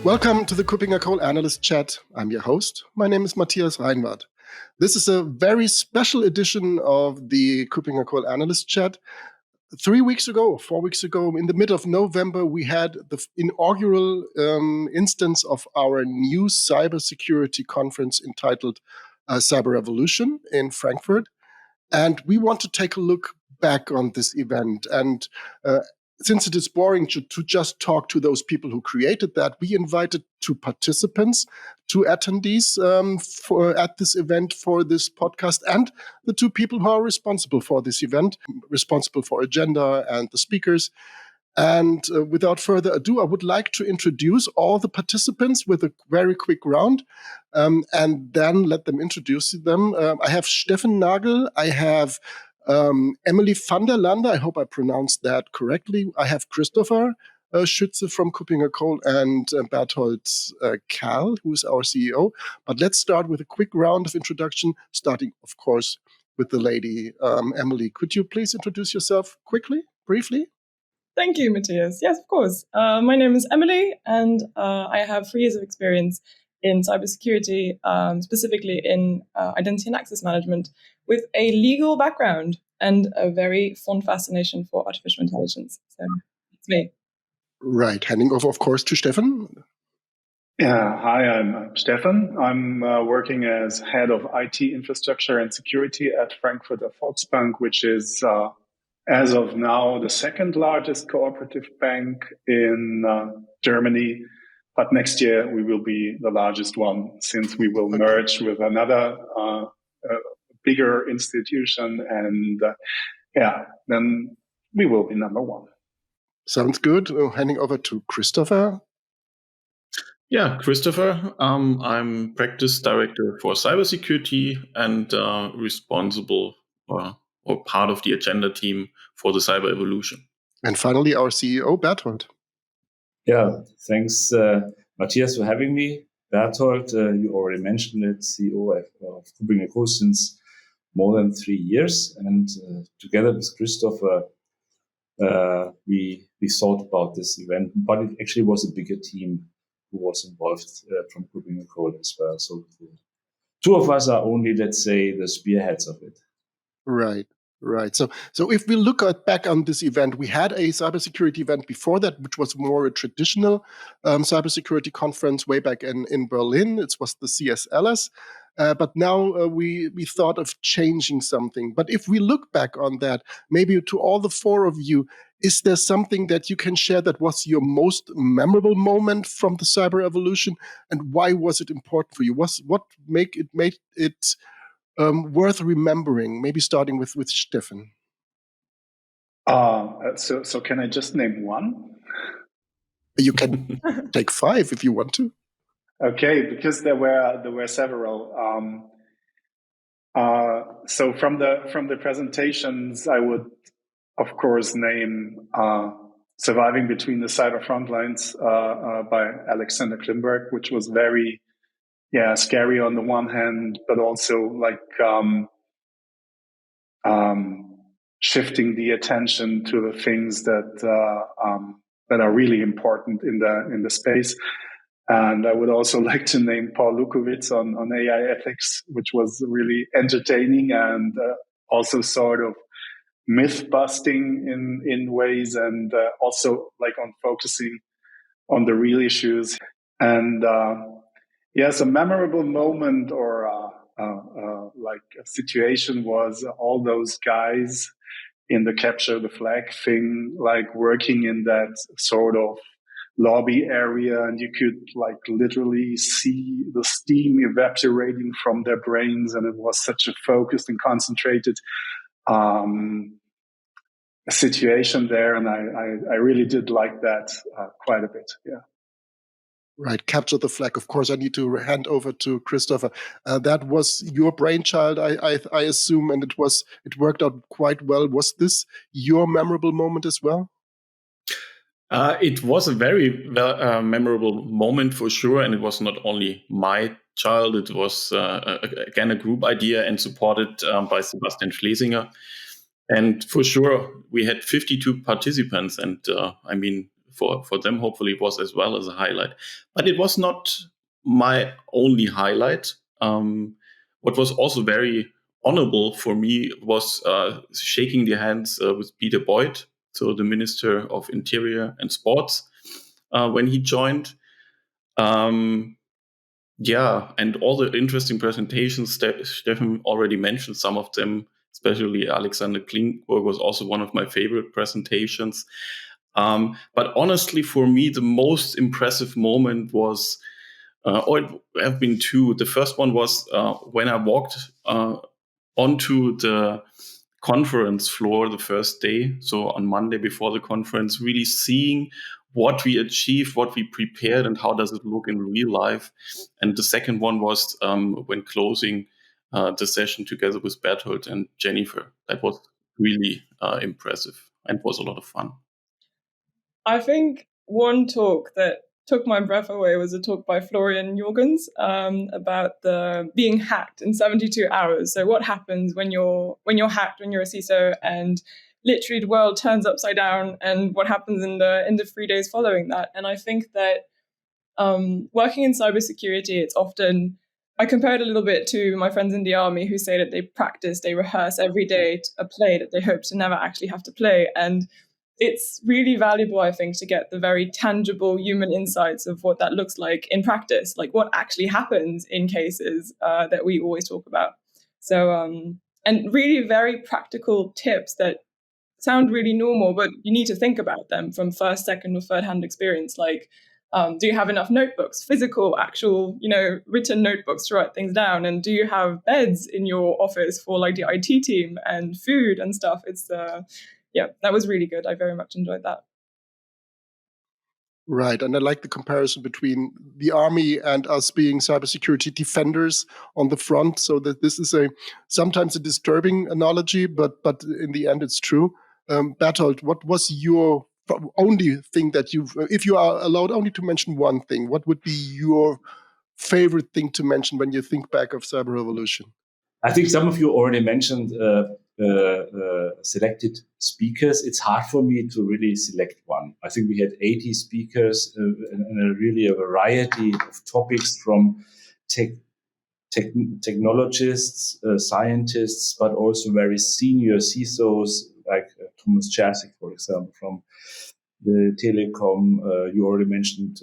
Welcome to the KuppingerCole Analyst Chat. I'm your host. My name is Matthias. This is a very special edition of the KuppingerCole Analyst Chat. 4 weeks ago, in the middle of November, we had the inaugural instance of our new cybersecurity conference entitled Cyberevolution in Frankfurt. And we want to take a look back on this event. And since it is boring to just talk to those people who created that, we invited 2 participants, 2 attendees at this event for this podcast, and the 2 people who are responsible for this event, responsible for agenda and the speakers. And without further ado, I would like to introduce all the participants with a very quick round, and then let them introduce them. I have Steffen Nagel. I have Emilie van der Lande, I hope I pronounced that correctly. I have Christopher Schütze from KuppingerCole and Berthold Kerl, who is our CEO. But let's start with a quick round of introduction, starting, of course, with the lady. Emilie, could you please introduce yourself quickly, briefly? Thank you, Matthias. Yes, of course. My name is Emilie, and I have 3 years of experience in cybersecurity, specifically in identity and access management, with a legal background and a very fond fascination for artificial intelligence. So it's me. Right. Handing over, of course, to Steffen. Hi, I'm Steffen. I'm working as head of IT infrastructure and security at Frankfurt Volksbank, which is, as of now, the 2nd largest cooperative bank in Germany. But next year we will be the largest one, since we will merge with another bigger institution, and then we will be number 1. Sounds good. Handing over to Christopher. Yeah, Christopher. I'm practice director for cybersecurity and responsible or part of the agenda team for the cyberevolution. And finally, our CEO, Berthold. Yeah, thanks, Matthias, for having me. Berthold, you already mentioned it, CEO of KuppingerCole since more than 3 years. And together with Christopher, we thought about this event, but it actually was a bigger team who was involved from KuppingerCole as well. So the 2 of us are only, let's say, the spearheads of it. Right. So if we look back on this event, we had a cybersecurity event before that, which was more a traditional cybersecurity conference way back in Berlin. It was the CSLS. But now we thought of changing something. But if we look back on that, maybe to all the 4 of you, is there something that you can share that was your most memorable moment from the cyberevolution, and why was it important for you? What made it worth remembering? Maybe starting with Steffen. So can I just name 1? You can take 5 if you want to. Okay, because there were several. So from the presentations, I would, of course, name "Surviving Between the Cyber Frontlines" by Alexander Klimberg, which was very, scary on the one hand, but also like shifting the attention to the things that are really important in the space. And I would also like to name Paul Lukowitz on AI ethics, which was really entertaining and also sort of myth busting in ways, and also like on focusing on the real issues. And a memorable moment or like a situation was all those guys in the capture the flag thing, like working in that sort of lobby area, and you could like literally see the steam evaporating from their brains, and it was such a focused and concentrated situation there, and I really did like that quite a bit. Yeah. Right, capture the flag. Of course, I need to hand over to Christopher. That was your brainchild, I assume, and it worked out quite well. Was this your memorable moment as well? It was a very memorable moment for sure, and it was not only my child. It was again a group idea and supported by Sebastian Schlesinger. And for sure, we had 52 participants, and for them, hopefully it was as well as a highlight. But it was not my only highlight. What was also very honorable for me was shaking the hands with Peter Boyd, so the Minister of Interior and Sports, when he joined. And all the interesting presentations, Steffen already mentioned some of them, especially Alexander Klingberg was also one of my favorite presentations. But honestly, for me, the most impressive moment was, or it have been two. The first one was when I walked onto the conference floor the first day, so on Monday before the conference, really seeing what we achieved, what we prepared, and how does it look in real life. And the second one was when closing the session together with Berthold and Jennifer. That was really impressive and was a lot of fun. I think one talk that took my breath away was a talk by Florian Jorgens about the being hacked in 72 hours. So what happens when you're hacked, when you're a CISO, and literally the world turns upside down, and what happens in the 3 days following that. And I think that working in cybersecurity, it's often, I compare it a little bit to my friends in the army who say that they rehearse every day a play that they hope to never actually have to play. And it's really valuable, I think, to get the very tangible human insights of what that looks like in practice, like what actually happens in cases that we always talk about. So, and really very practical tips that sound really normal, but you need to think about them from first, second, or third-hand experience. Like, do you have enough notebooks, physical, actual, written notebooks to write things down? And do you have beds in your office for like the IT team and food and stuff? It's that was really good. I very much enjoyed that. Right. And I like the comparison between the army and us being cybersecurity defenders on the front. So that this is sometimes a disturbing analogy, but in the end, it's true. Berthold, what was your only thing that if you are allowed only to mention one thing, what would be your favorite thing to mention when you think back of Cyber Revolution? I think some of you already mentioned selected speakers. It's hard for me to really select one. I think we had 80 speakers and really a variety of topics from technologists, scientists, but also very senior CISOs like Thomas Jasik, for example, from the telecom. You already mentioned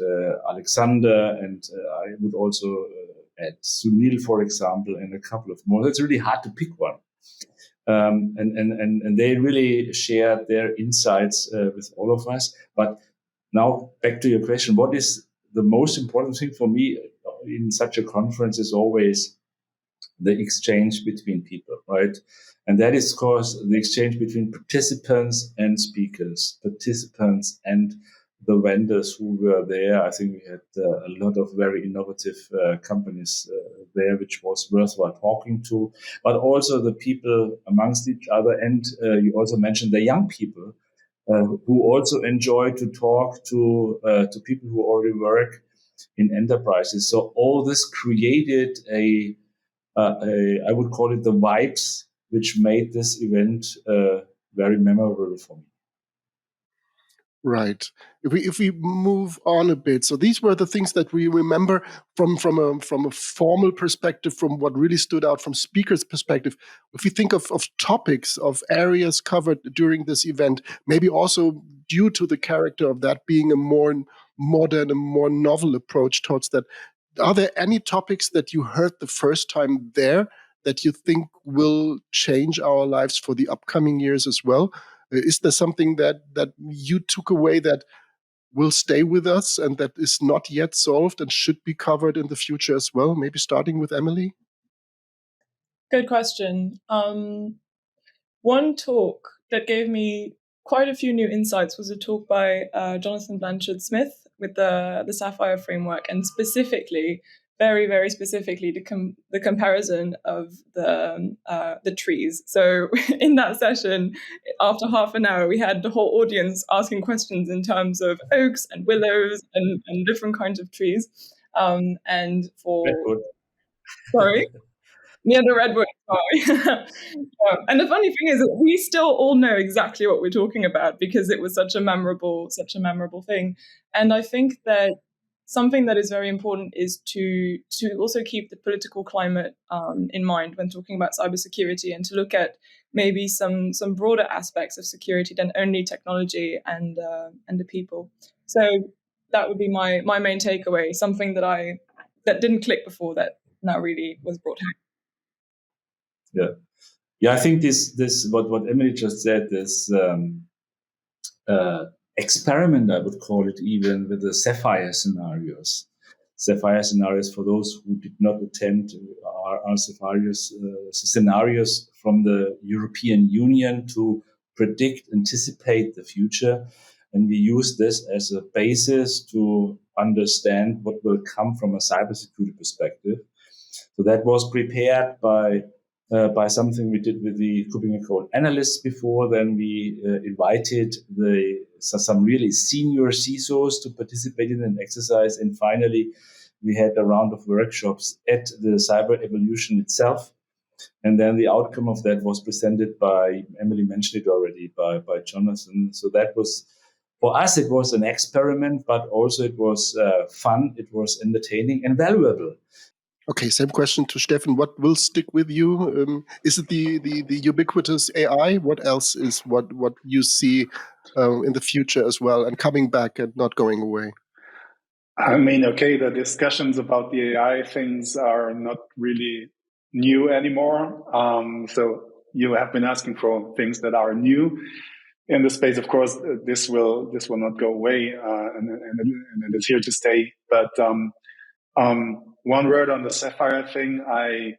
Alexander, and I would also add Sunil, for example, and a couple of more. It's really hard to pick one. And they really shared their insights with all of us. But now back to your question, what is the most important thing for me in such a conference is always the exchange between people, right? And that is, of course, the exchange between participants and speakers, participants and the vendors who were there. I think we had a lot of very innovative companies there, which was worthwhile talking to, but also the people amongst each other. And you also mentioned the young people who also enjoy to talk to people who already work in enterprises. So all this created I would call it the vibes, which made this event very memorable for me. Right. If we move on a bit, so these were the things that we remember from a formal perspective, from what really stood out from speakers' perspective. If we think of topics, of areas covered during this event, maybe also due to the character of that being a more modern, a more novel approach towards that, are there any topics that you heard the first time there that you think will change our lives for the upcoming years as well? Is there something that you took away that will stay with us and that is not yet solved and should be covered in the future as well? Maybe starting with Emilie? Good question. One talk that gave me quite a few new insights was a talk by Jonathan Blanchard-Smith with the Sapphire framework, and specifically, very, very specifically, the comparison of the trees. So in that session, after half an hour, we had the whole audience asking questions in terms of oaks and willows and different kinds of trees. And for... Redwood. Sorry? Yeah, the redwood. Yeah. And the funny thing is that we still all know exactly what we're talking about because it was such a memorable thing. And I think that something that is very important is to also keep the political climate in mind when talking about cybersecurity, and to look at maybe some broader aspects of security than only technology and the people. So that would be my main takeaway. Something that didn't click before that now really was brought home. Yeah. I think this what Emilie just said, this experiment, I would call it, even with the Sapphire scenarios. Sapphire scenarios, for those who did not attend, are scenarios from the European Union to predict, anticipate the future. And we use this as a basis to understand what will come from a cybersecurity perspective. So that was prepared by something we did with the KuppingerCole Analysts before. Then we invited some really senior CISOs to participate in an exercise. And finally, we had a round of workshops at the cyberevolution itself. And then the outcome of that was presented by, Emilie mentioned it already, by Jonathan. So that was, for us, it was an experiment, but also it was fun, it was entertaining and valuable. Okay, same question to Steffen. What will stick with you? Is it the ubiquitous AI? What else is what you see in the future as well, and coming back and not going away? I mean, okay, the discussions about the AI things are not really new anymore. So you have been asking for things that are new in the space. Of course, this will not go away, and it is here to stay. But one word on the Sapphire thing, I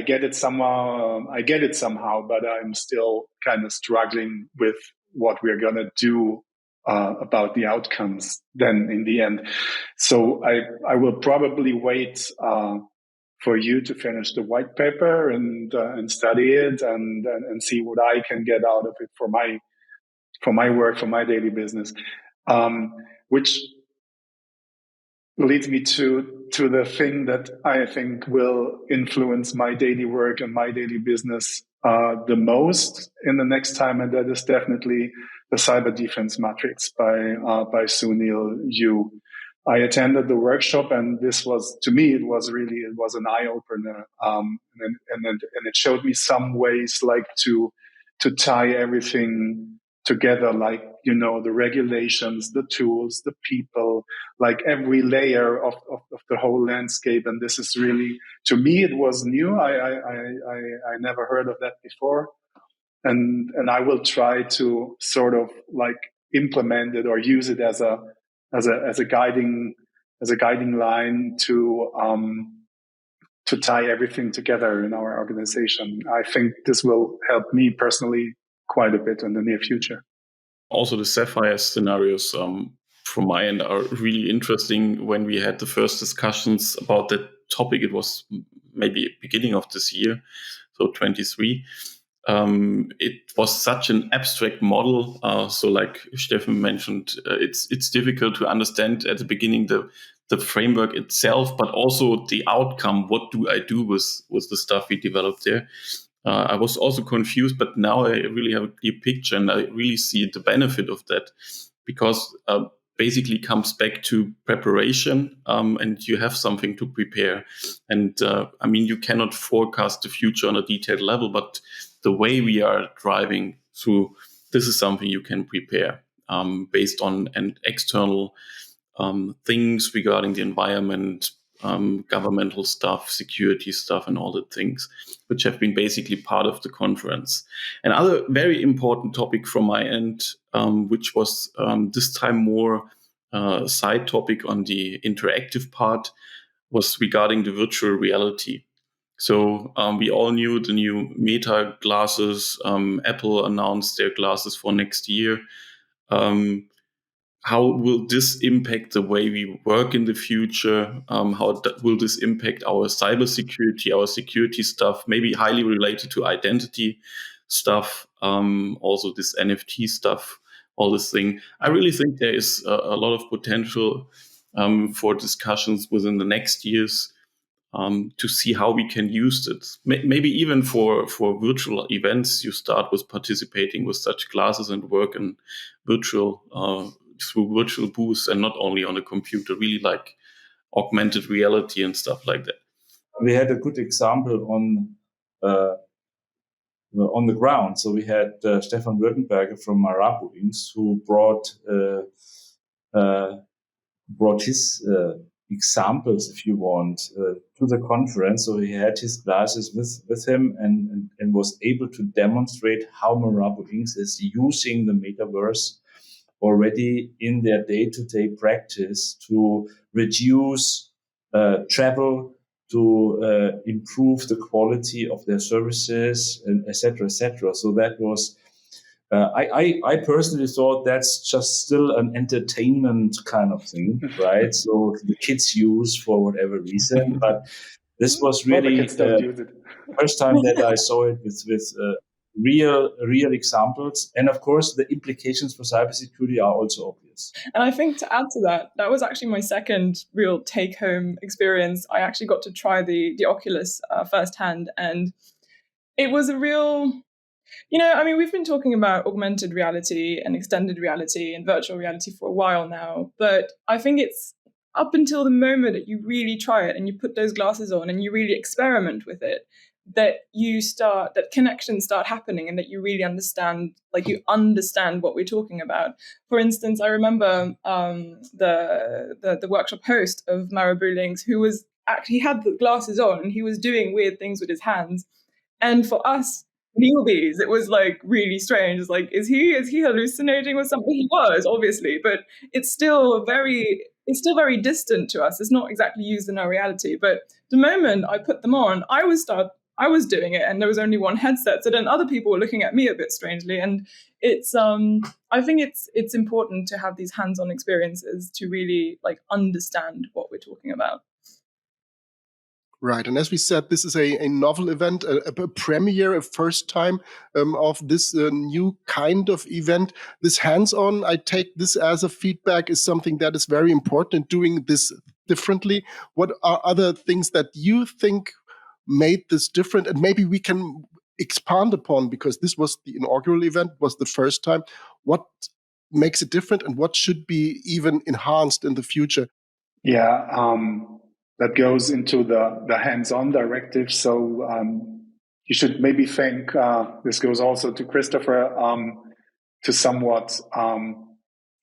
get it somehow. But I'm still kind of struggling with what we're gonna do about the outcomes then in the end. So I will probably wait for you to finish the white paper and study it and see what I can get out of it for my work, for my daily business, which leads me to the thing that I think will influence my daily work and my daily business the most in the next time, and that is definitely the Cyber Defense Matrix by Sunil Yu. I attended the workshop, and this was, to me, it was an eye opener, and it showed me some ways like to tie everything together, like, you know, the regulations, the tools, the people, like every layer of the whole landscape. And this is really, to me, it was new. I never heard of that before. And I will try to sort of like implement it or use it as a guiding line to tie everything together in our organization. I think this will help me personally quite a bit in the near future. Also, the Sapphire scenarios from my end are really interesting. When we had the first discussions about that topic, it was maybe beginning of this year, so 23. It was such an abstract model. So like Steffen mentioned, it's difficult to understand at the beginning the framework itself, but also the outcome. What do I do with the stuff we developed there? I was also confused, but now I really have a clear picture, and I really see the benefit of that, because basically comes back to preparation, and you have something to prepare. And I mean, you cannot forecast the future on a detailed level, but the way we are driving through, this is something you can prepare based on an external things regarding the environment, governmental stuff, security stuff, and all the things which have been basically part of the conference. Another very important topic from my end, which was this time more side topic on the interactive part, was regarding the virtual reality. So we all knew the new Meta glasses. Apple announced their glasses for next year. How will this impact the way we work in the future? How will this impact our cybersecurity, our security stuff, maybe highly related to identity stuff, also this NFT stuff, all this thing. I really think there is a lot of potential for discussions within the next years. to see how we can use it. Maybe even for virtual events, you start with participating with such classes and work in virtual through virtual booths and not only on a computer, really like augmented reality and stuff like that. We had a good example on the ground. So we had Stefan Württemberger from Marabu Inc., who brought his examples, if you want, to the conference. So he had his classes with him and was able to demonstrate how Marabu Inc. is using the metaverse already in their day-to-day practice to reduce travel, to improve the quality of their services, and et cetera, et cetera. So that was, I personally thought that's just still an entertainment kind of thing, right? So the kids use for whatever reason, but this was really the first time that I saw it with real examples. And of course, the implications for cybersecurity are also obvious. And I think to add to that, that was actually my second real take-home experience. I actually got to try the Oculus firsthand, and it was a real... we've been talking about augmented reality and extended reality and virtual reality for a while now, but I think it's up until the moment that you really try it and you put those glasses on and you really experiment with it, that connections start happening and that you really understand what we're talking about. For instance, I remember the workshop host of Marabu Links, who he had the glasses on and he was doing weird things with his hands. And for us newbies, it was like really strange. It's like, is he hallucinating with something? He was, obviously, but it's still very distant to us. It's not exactly used in our reality. But the moment I put them on, I was doing it, and there was only one headset. So then other people were looking at me a bit strangely. And it's I think it's important to have these hands-on experiences to really understand what we're talking about. Right. And as we said, this is a novel event, a premiere, a first time of this new kind of event. This hands-on, I take this as a feedback, is something that is very important, doing this differently. What are other things that you think made this different? And maybe we can expand upon, because this was the inaugural event, was the first time. What makes it different and what should be even enhanced in the future? Yeah, that goes into the hands-on directive. So you should maybe think, this goes also to Christopher, to somewhat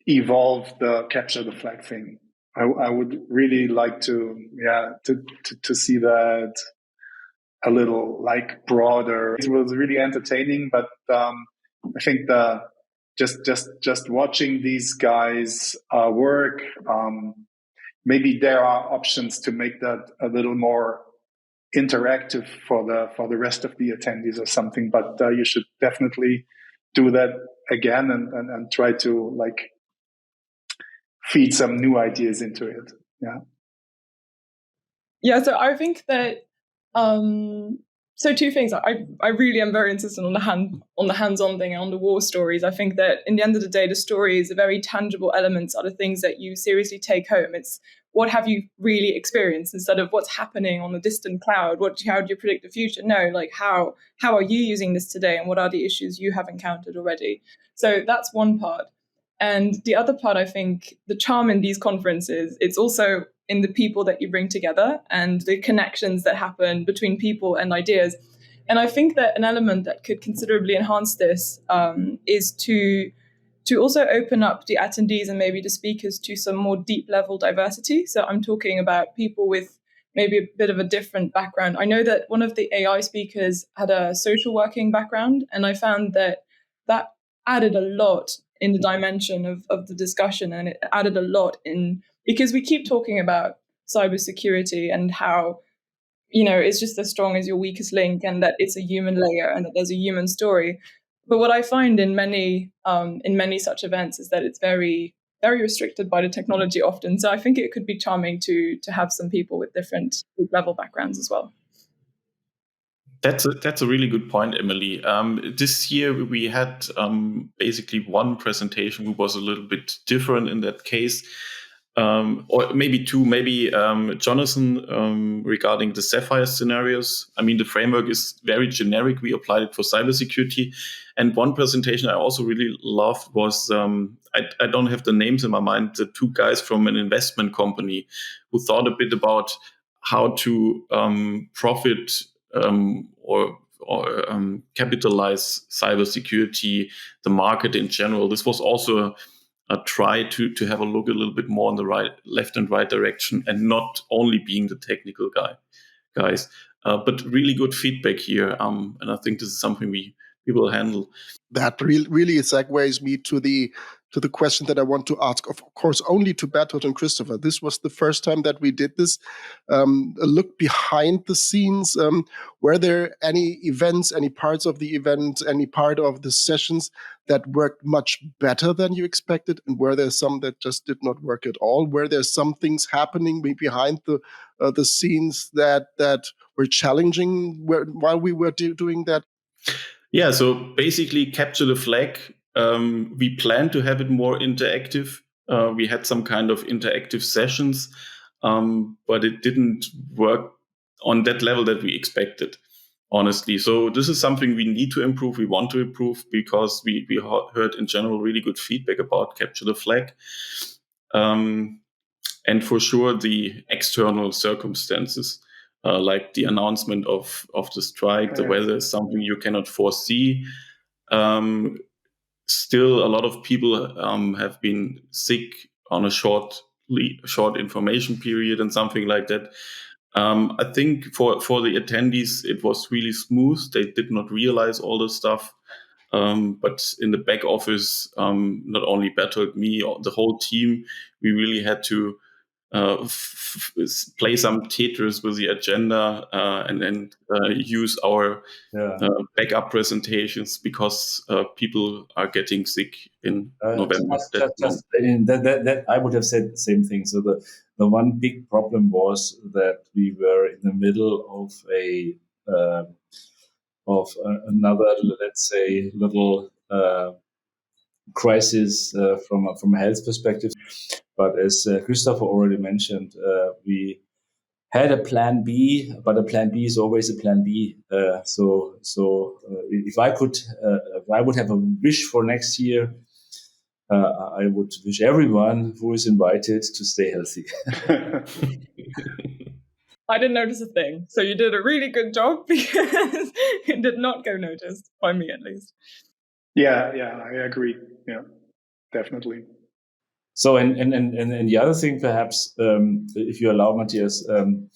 evolve the capture the flag thing. I would really like to see that a little broader. It was really entertaining, but I think just watching these guys work, maybe there are options to make that a little more interactive for the rest of the attendees or something. But you should definitely do that again and try to feed some new ideas into it. Yeah. So I think that so two things. I really am very insistent on the hands-on thing and on the war stories. I think that in the end of the day, the stories are very tangible elements, are the things that you seriously take home. It's what have you really experienced instead of what's happening on the distant cloud. How do you predict the future? No, how are you using this today, and what are the issues you have encountered already? So that's one part. And the other part, I think, the charm in these conferences, it's also in the people that you bring together and the connections that happen between people and ideas. And I think that an element that could considerably enhance this is to also open up the attendees and maybe the speakers to some more deep level diversity. So I'm talking about people with maybe a bit of a different background. I know that one of the AI speakers had a social working background, and I found that added a lot in the dimension of the discussion, and it added a lot in, because we keep talking about cybersecurity and how, it's just as strong as your weakest link, and that it's a human layer and that there's a human story. But what I find in many such events is that it's very, very restricted by the technology often. So I think it could be charming to have some people with different level backgrounds as well. That's a really good point, Emilie. This year we had basically one presentation who was a little bit different in that case. or maybe two, maybe Jonathan, regarding the Sapphire scenarios. I mean, the framework is very generic. We applied it for cybersecurity. And one presentation I also really loved was, I don't have the names in my mind, the two guys from an investment company who thought a bit about how to profit or capitalize cybersecurity, the market in general. This was also try to have a look a little bit more on the left and right direction, and not only being the technical guys. But really good feedback here, and I think this is something we will handle. That really segues me to the question that I want to ask, of course, only to Berthold and Christopher. This was the first time that we did this. A look behind the scenes. Were there any events, any parts of the event, any part of the sessions that worked much better than you expected? And were there some that just did not work at all? Were there some things happening behind the scenes that were challenging while we were doing that? Yeah, so basically capture the flag. We plan to have it more interactive. We had some kind of interactive sessions, but it didn't work on that level that we expected, honestly. So this is something we need to improve. We want to improve because we heard in general really good feedback about capture the flag. And for sure, the external circumstances, like the announcement of the strike, the weather is something you cannot foresee. Still, a lot of people have been sick on a short information period and something like that. I think for the attendees, it was really smooth. They did not realize all the stuff. But in the back office, not only Berthold, me, the whole team, we really had to play some Tetris with the agenda and then use our backup presentations because people are getting sick in November. That I would have said the same thing. So the one big problem was that we were in the middle of another, let's say, little crisis from a health perspective. But as Christopher already mentioned, we had a plan B, but a plan B is always a plan B. So if I would have a wish for next year, I would wish everyone who is invited to stay healthy. I didn't notice a thing. So you did a really good job because it did not go noticed, by me at least. Yeah, I agree. Yeah, definitely. So, and the other thing, perhaps, if you allow, Matthias, in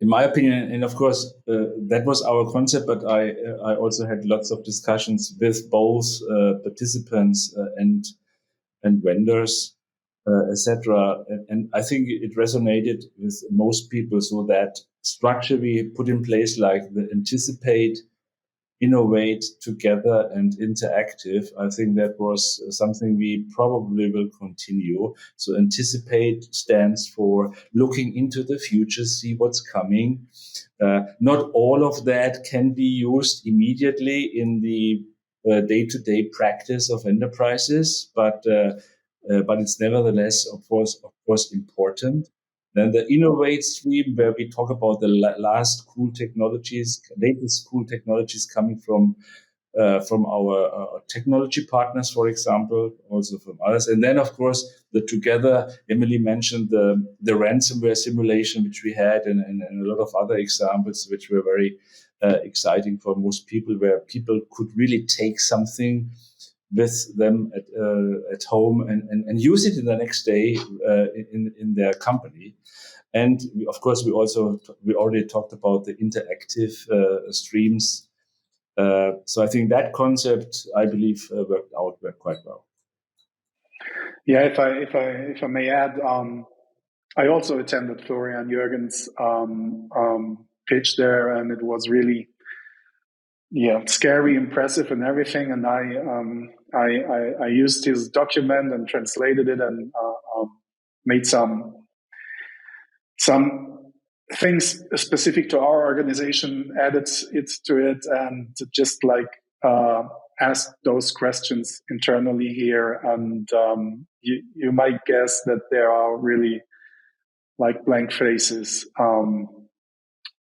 my opinion, and of course, that was our concept, but I also had lots of discussions with both participants and vendors, etc. And I think it resonated with most people. So that structure we put in place, like the anticipate, innovate together and interactive, I think that was something we probably will continue. So anticipate stands for looking into the future, see what's coming. Not all of that can be used immediately in the day-to-day practice of enterprises, but it's nevertheless, of course, important. Then the innovate stream, where we talk about the latest cool technologies coming from our technology partners, for example, also from others. And then, of course, together, Emilie mentioned the ransomware simulation, which we had, and a lot of other examples, which were very exciting for most people, where people could really take something with them at home and use it in the next day in their company. And of course, we already talked about the interactive streams. So I think that concept, I believe, worked quite well. Yeah, if I may add, I also attended Florian Jürgen's pitch there, and it was really scary, impressive, and everything. And I used his document and translated it and made some things specific to our organization, added it to it, and just like asked those questions internally here, and you might guess that there are really like blank faces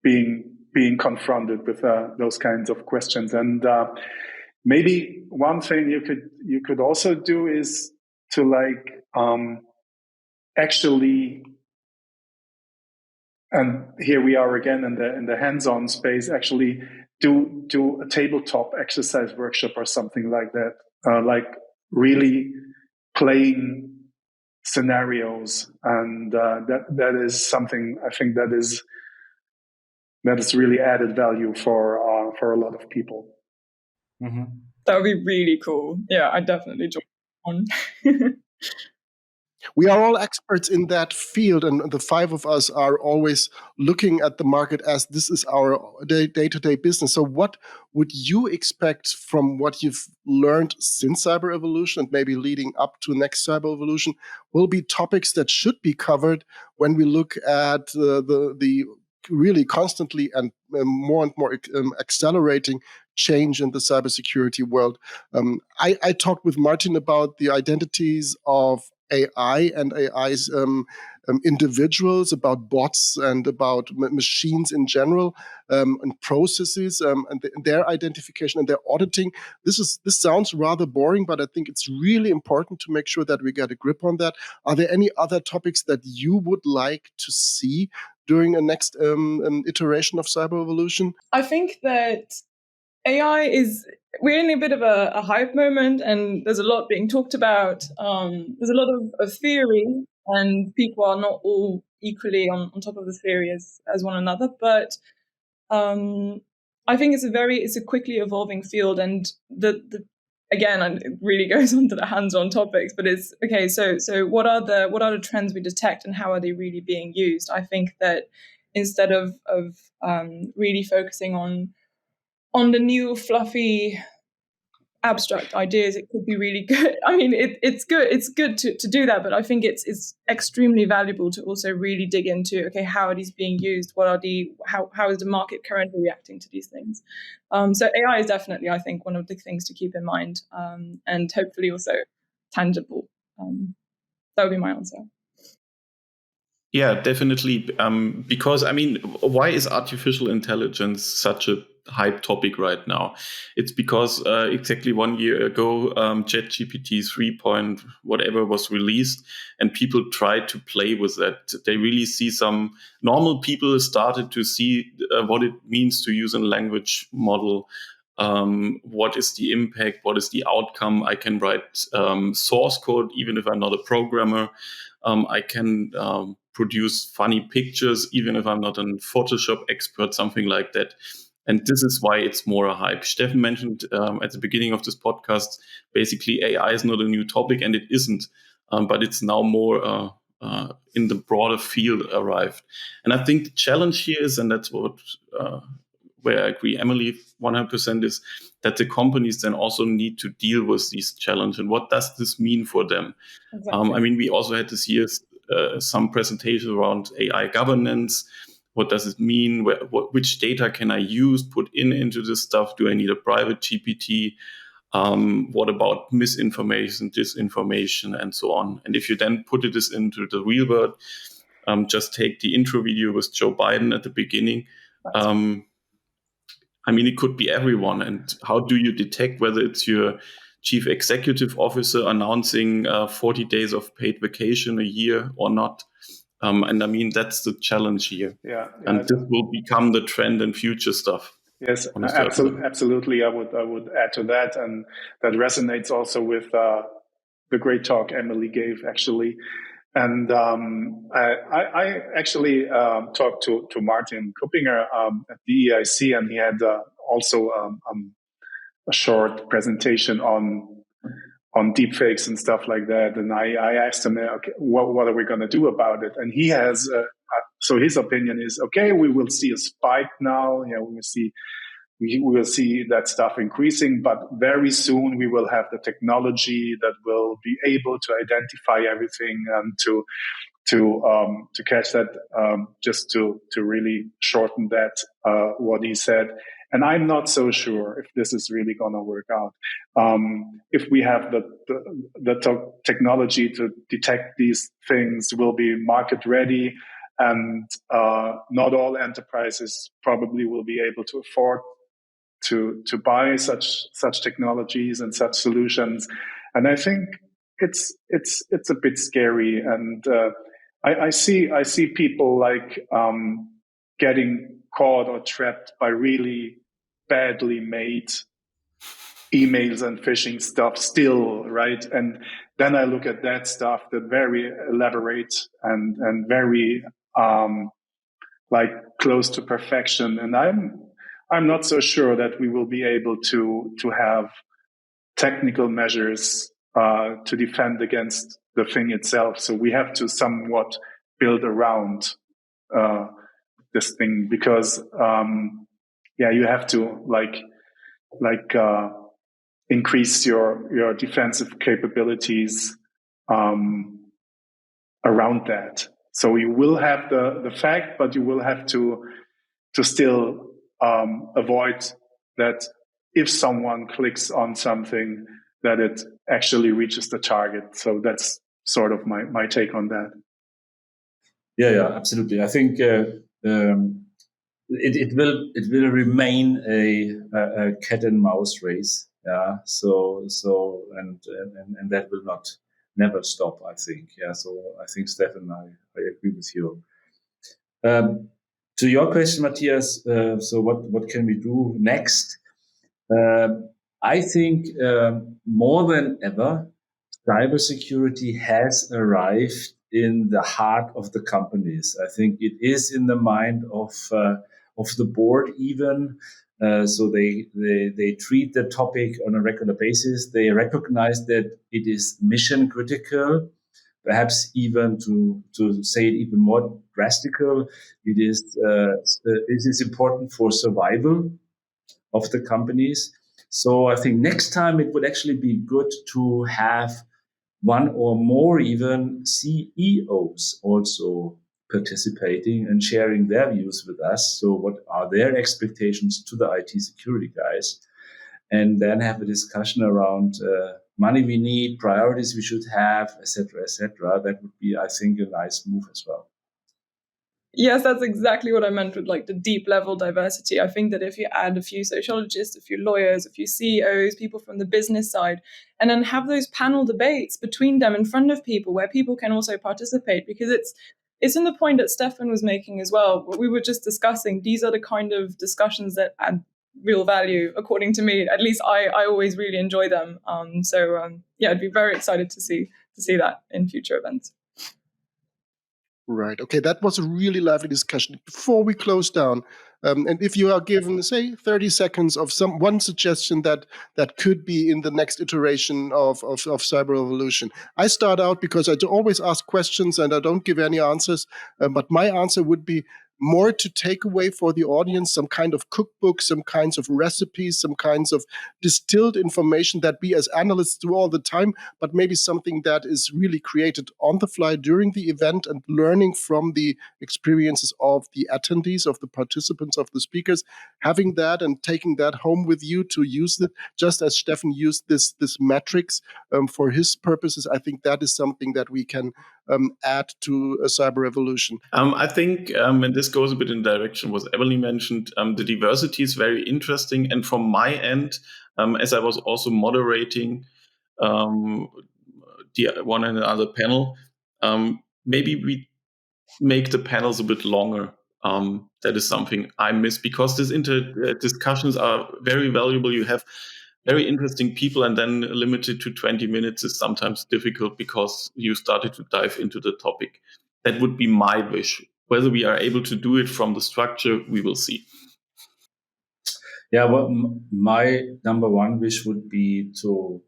being confronted with those kinds of questions. And maybe one thing you could also do is to actually, and here we are again in the hands-on space, actually do a tabletop exercise workshop or something like that, like really playing scenarios, and that is something I think that is really added value for a lot of people. Mm-hmm. That would be really cool. Yeah, I definitely join on. We are all experts in that field, and the five of us are always looking at the market as this is our day-to-day business. So what would you expect from what you've learned since Cyber Evolution and maybe leading up to next Cyber Evolution will be topics that should be covered when we look at the really constantly and more accelerating change in the cybersecurity world? I talked with Martin about the identities of AI and AI's individuals, about bots and about machines in general, and processes, and their identification and their auditing. This sounds rather boring, but I think it's really important to make sure that we get a grip on that. Are there any other topics that you would like to see during a next iteration of Cyber Evolution? I think that we're in a bit of a hype moment, and there's a lot being talked about. There's a lot of theory, and people are not all equally on top of the theory as one another. But I think it's a quickly evolving field, and again, and it really goes on to the hands-on topics. But it's okay. So what are the trends we detect, and how are they really being used? I think that instead of really focusing on the new fluffy abstract ideas, it could be really good. I mean, it's good to do that, but I think it's extremely valuable to also really dig into, okay, how are these being used? How is the market currently reacting to these things? So AI is definitely, I think, one of the things to keep in mind, and hopefully also tangible. That would be my answer. Yeah, definitely. Because, I mean, why is artificial intelligence such a hype topic right now? It's because exactly 1 year ago, ChatGPT 3 point whatever was released, and people tried to play with that. They really see some normal people started to see what it means to use a language model. What is the impact? What is the outcome? I can write source code, even if I'm not a programmer. I can produce funny pictures, even if I'm not a Photoshop expert, something like that. And this is why it's more a hype. Steffen mentioned at the beginning of this podcast, basically AI is not a new topic, and it isn't, but it's now more in the broader field arrived. And I think the challenge here is, and that's what where I agree, Emilie, 100%, is that the companies then also need to deal with these challenges. And what does this mean for them? Exactly. I mean, we also had this year some presentations around AI governance. What does it mean? Which data can I use, put into this stuff? Do I need a private GPT? What about misinformation, disinformation, and so on? And if you then put this into the real world, just take the intro video with Joe Biden at the beginning. I mean, it could be everyone. And how do you detect whether it's your chief executive officer announcing 40 days of paid vacation a year or not? And I mean, that's the challenge here. Yeah, and this will become the trend in future stuff. Yes, absolutely. I would add to that, and that resonates also with the great talk Emilie gave, actually. And I actually talked to Martin Kuppinger at the EIC, and he had also a short presentation on deepfakes and stuff like that. And I asked him, okay, what are we going to do about it? And he has, so his opinion is, okay, we will see a spike now. You know, we will see that stuff increasing, but very soon we will have the technology that will be able to identify everything and to catch that. Just to really shorten that, what he said, And I'm not so sure if this is really going to work out. If we have the technology to detect these things will be market ready, and not all enterprises probably will be able to afford to buy such technologies and such solutions. And I think it's a bit scary. And I see people like getting caught or trapped by really badly made emails and phishing stuff still, right? And then I look at that stuff that very elaborate and very like close to perfection. And I'm not so sure that we will be able to have technical measures to defend against the thing itself. So we have to somewhat build around this thing, because you have to increase your defensive capabilities around that. So you will have the fact, but you will have to still avoid that if someone clicks on something, that it actually reaches the target. So that's sort of my take on that. Yeah, absolutely. I think it will remain a cat and mouse race. Yeah. So and that will never stop, I think. Yeah. So I think, Steffen, I agree with you. To your question, Matthias, so what can we do next? I think more than ever, cybersecurity has arrived in the heart of the companies. I think it is in the mind of the board even. So they treat the topic on a regular basis. They recognize that it is mission critical. Perhaps even to say it even more drastical, it is important for survival of the companies. So I think next time it would actually be good to have one or more even CEOs also participating and sharing their views with us. So what are their expectations to the IT security guys? And then have a discussion around money we need, priorities we should have, etc., etc. That would be, I think, a nice move as well. Yes, that's exactly what I meant with like the deep level diversity. I think that if you add a few sociologists, a few lawyers, a few CEOs, people from the business side, and then have those panel debates between them in front of people where people can also participate, because it's in the point that Steffen was making as well. What we were just discussing, these are the kind of discussions that add real value, according to me. At least I always really enjoy them. I'd be very excited to see that in future events. Right. Okay, that was a really lively discussion. Before we close down, and if you are given, say, 30 seconds of one suggestion that could be in the next iteration of cyberevolution. I start out because I always ask questions and I don't give any answers, but my answer would be more to take away for the audience, some kind of cookbook, some kinds of recipes, some kinds of distilled information that we as analysts do all the time, but maybe something that is really created on the fly during the event and learning from the experiences of the attendees, of the participants, of the speakers, having that and taking that home with you to use it, just as Steffen used this metrics for his purposes. I think that is something that we can add to a cyber revolution. I think, and this goes a bit in the direction what Emilie mentioned, the diversity is very interesting. And from my end, as I was also moderating the one and another panel, maybe we make the panels a bit longer. That is something I miss, because these discussions are very valuable. You have very interesting people, and then limited to 20 minutes is sometimes difficult because you started to dive into the topic. That would be my wish. Whether we are able to do it from the structure, we will see. Yeah, well, my number one wish would be to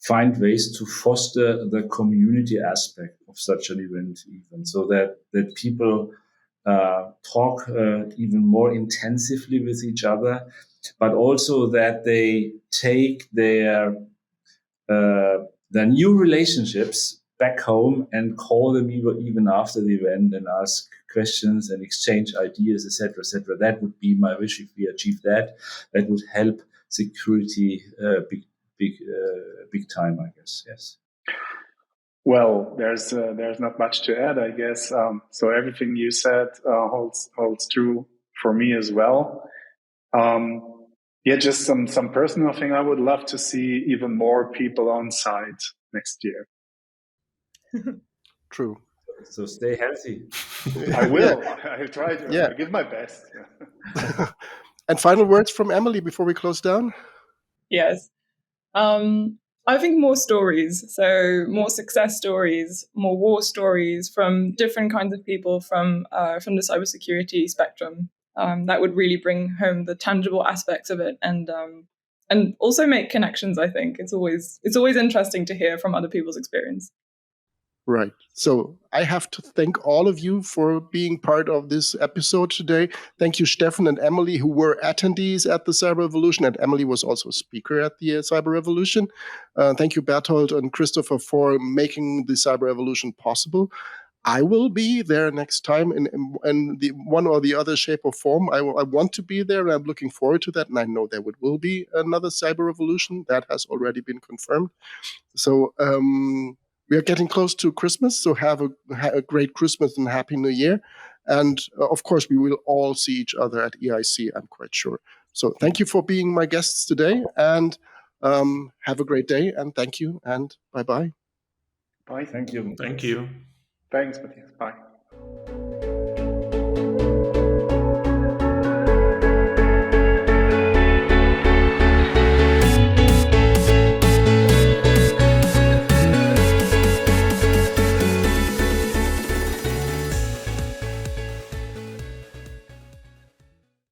find ways to foster the community aspect of such an event, even so that people talk even more intensively with each other, but also that they take their new relationships back home and call them even after the event and ask questions and exchange ideas, etc., etc. That would be my wish. If we achieve that, that would help security big time, I guess. Yes. Well, there's not much to add, I guess. So everything you said holds true for me as well. Just some personal thing. I would love to see even more people on site next year. True. So stay healthy. I will. I'll try to. I'll give my best. And final words from Emilie before we close down? Yes. I think more stories. So more success stories, more war stories from different kinds of people from the cybersecurity spectrum. That would really bring home the tangible aspects of it, and also make connections. I think it's always interesting to hear from other people's experience. Right. So I have to thank all of you for being part of this episode today. Thank you, Steffen and Emilie, who were attendees at the Cyberevolution, and Emilie was also a speaker at the Cyberevolution. Thank you, Berthold and Christopher, for making the Cyberevolution possible. I will be there next time in the one or the other shape or form. I want to be there, and I'm looking forward to that. And I know there will be another Cyberevolution. That has already been confirmed. So we are getting close to Christmas, so have a great Christmas and Happy New Year. And of course, we will all see each other at EIC, I'm quite sure. So thank you for being my guests today, and have a great day, and thank you, and bye-bye. Bye. Thank you. Thank you. Thanks, Matthias. Bye.